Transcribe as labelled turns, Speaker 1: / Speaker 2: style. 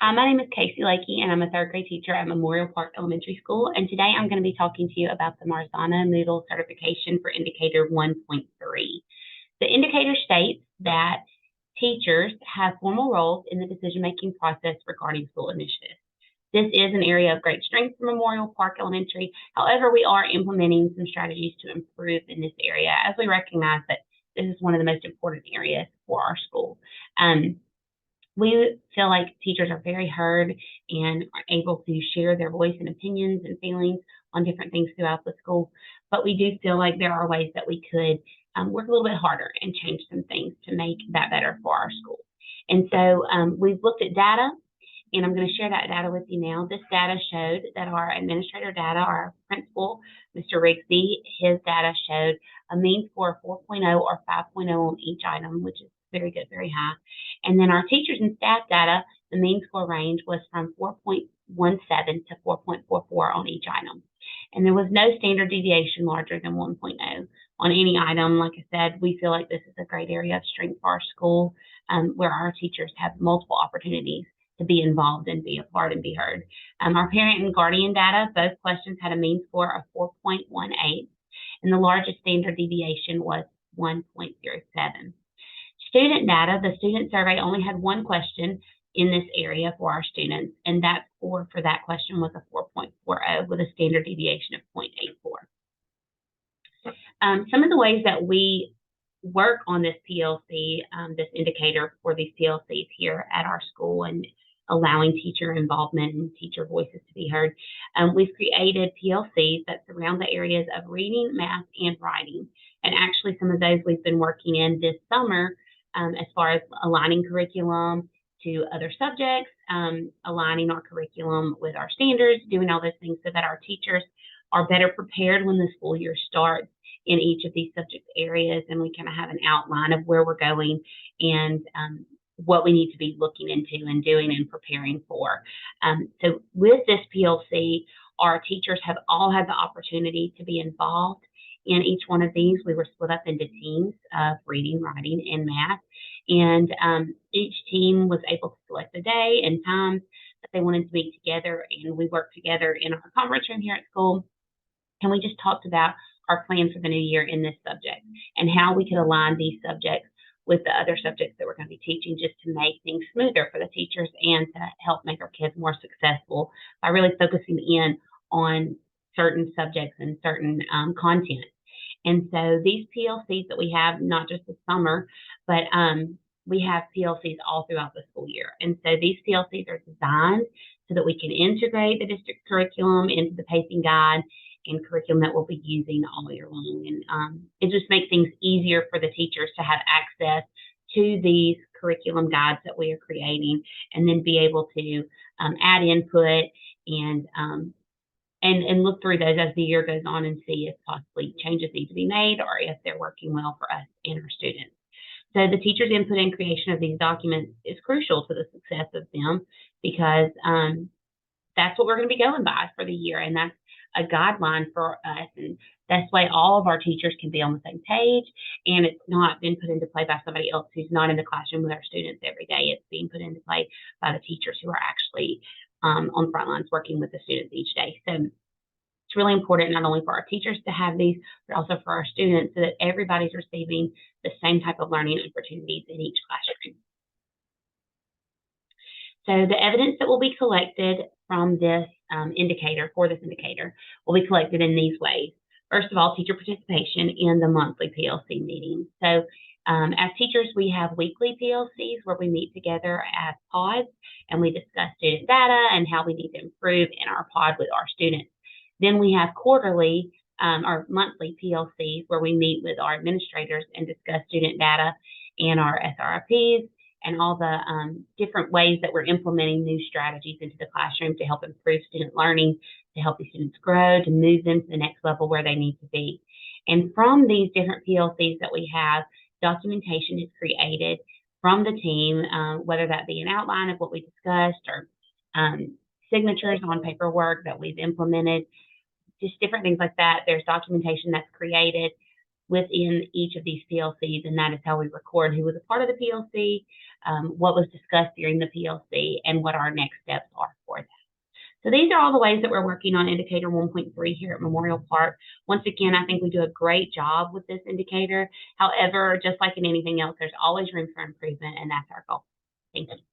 Speaker 1: Hi, my name is Casey Lakey, and I'm a third grade teacher at Memorial Park Elementary School. And today I'm going to be talking to you about the Marzano Moodle certification for Indicator 1.3. The indicator states that teachers have formal roles in the decision-making process regarding school initiatives. This is an area of great strength for Memorial Park Elementary. However, we are implementing some strategies to improve in this area as we recognize that this is one of the most important areas for our school. We feel like teachers are very heard and are able to share their voice and opinions and feelings on different things throughout the school. But we do feel like there are ways that we could work a little bit harder and change some things to make that better for our school. And so we've looked at data, and I'm going to share that data with you now. This data showed that our administrator data, our principal, Mr. Rigsby, his data showed a mean score of 4.0 or 5.0 on each item, which is very good, very high. And then our teachers and staff data, the mean score range was from 4.17 to 4.44 on each item. And there was no standard deviation larger than 1.0 on any item. Like I said, we feel like this is a great area of strength for our school, where our teachers have multiple opportunities to be involved and be a part and be heard. Our parent and guardian data, both questions had a mean score of 4.18, and the largest standard deviation was 1.07. Student data, the student survey only had one question in this area for our students, and that score for that question was a 4.40 with a standard deviation of 0.84. Some of the ways that we work on this PLC, this indicator for these PLCs here at our school and allowing teacher involvement and teacher voices to be heard. We've created PLCs that surround the areas of reading, math, and writing. And actually some of those we've been working in this summer as far as aligning curriculum to other subjects, aligning our curriculum with our standards, doing all those things so that our teachers are better prepared when the school year starts in each of these subject areas, and we kind of have an outline of where we're going and what we need to be looking into and doing and preparing for. So with this PLC, our teachers have all had the opportunity to be involved in each one of these. We were split up into teams of reading, writing, and math, and each team was able to select a day and times that they wanted to meet together, and we worked together in our conference room here at school, and we just talked about our plan for the new year in this subject and how we could align these subjects with the other subjects that we're going to be teaching, just to make things smoother for the teachers and to help make our kids more successful by really focusing in on certain subjects and certain content. And so these PLCs that we have, not just this summer, but we have PLCs all throughout the school year. And so these PLCs are designed so that we can integrate the district curriculum into the pacing guide and curriculum that we'll be using all year long. And it just makes things easier for the teachers to have access to these curriculum guides that we are creating, and then be able to add input and look through those as the year goes on and see if possibly changes need to be made or if they're working well for us and our students. So the teacher's input and creation of these documents is crucial to the success of them, because that's what we're going to be going by for the year, and that's a guideline for us, and that's why all of our teachers can be on the same page, and it's not been put into play by somebody else who's not in the classroom with our students every day. It's being put into play by the teachers who are actually on the front lines working with the students each day. So it's really important not only for our teachers to have these, but also for our students, so that everybody's receiving the same type of learning opportunities in each classroom. So the evidence that will be collected from this indicator will be collected in these ways. First of all, teacher participation in the monthly PLC meetings. So as teachers, we have weekly PLCs where we meet together as pods and we discuss student data and how we need to improve in our pod with our students. Then we have quarterly or monthly PLCs where we meet with our administrators and discuss student data and our SRIPs and all the different ways that we're implementing new strategies into the classroom to help improve student learning, to help the students grow, to move them to the next level where they need to be. And from these different PLCs that we have, documentation is created from the team, whether that be an outline of what we discussed or signatures on paperwork that we've implemented, just different things like that. There's documentation that's created within each of these PLCs, and that is how we record who was a part of the PLC, what was discussed during the PLC, and what our next steps are for that. So these are all the ways that we're working on indicator 1.3 here at Memorial Park. Once again, I think we do a great job with this indicator. However, just like in anything else, there's always room for improvement, and that's our goal. Thank you.